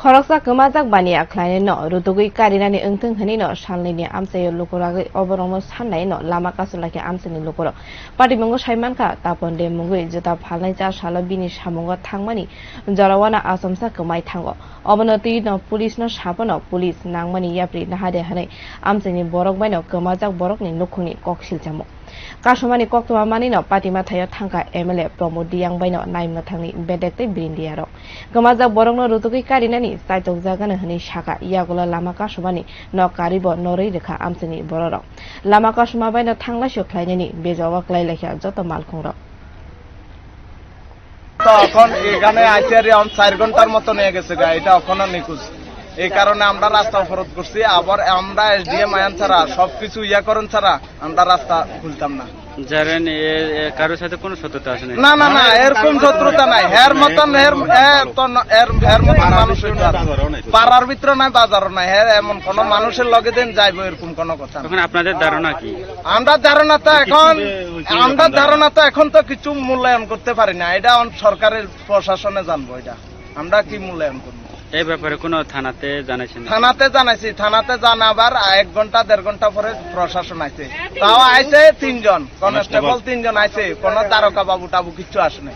খরকসা গোমাজাক বানিয়া খ্লাইনে ন রুতুগুই কারিনানি ओंथों हनि न सानलैनि आमसायो लुकुरागै अबरमो साननाय न लामा कासुलाखि आमसानि लुकुर पाटिमंगो साइमानखा तापन दे मुंगै जुता फालनाय जा साला बिनि सामंग थांमानि जरावाना आसामसा गोमाय थांगो अबनति न पुलिस न सापन पुलिस नांमानि याप्रि नाहादे हनै आमसानि बरक बायन गोमाजाक बरकनि नुखुंनि ककसिल जामु कासुमानि कक्तमा मानि न पाटिमा थायो थांका एमएलए प्रमोद दियां बायन नायमनो थांनि बेदेक्तै बिरिन्दियार गोमाजाक बरकनो रुतुगै कारिनानि साइतक जागानो हनै साका यागुला लामा कासुमानि न कारिब नरै रेखा आमसानि बररक लामा कासुमा बायन थांलासो ख्लायनायनि बेजावा क्लायलाखिया जत मालखुंर তখন এখানে আইসিআর 4 ঘন্টার মতো নিয়ে গেছে এটা এখনো নিখোঁজ এই কারণে আমরা রাস্তা অবরোধ করছি আবার আমরা এসডিএম আইন ছাড়া সবকিছু করেন ছাড়া আমরা রাস্তা খুলতাম না জানেন কারোর সাথে কোনো শত্রুতা আছে না না না এরকম শত্রুতা নাই হের মতন মানুষ পাড়ার ভিতরে নাই বাজারও নাই হের এমন কোন মানুষের লগে দিন যাইবো এরকম কোন কথা এখন আপনাদের ধারণা কি আমরা ধারণা তো এখন তো কিছু মূল্যায়ন করতে পারি না এটা সরকারের প্রশাসনে জানবো এটা আমরা কি মূল্যায়ন করবো এই ব্যাপারে কোনো থানাতে জানাইছেন থানাতে জানাবার 1 ঘন্টা 1.5 ঘন্টা পরে প্রশাসন আইছে তাও আইছে 3 জন কনস্টেবল 3 জন আইছে কোন তারকা বাবু টাবু কিছু আসে নাই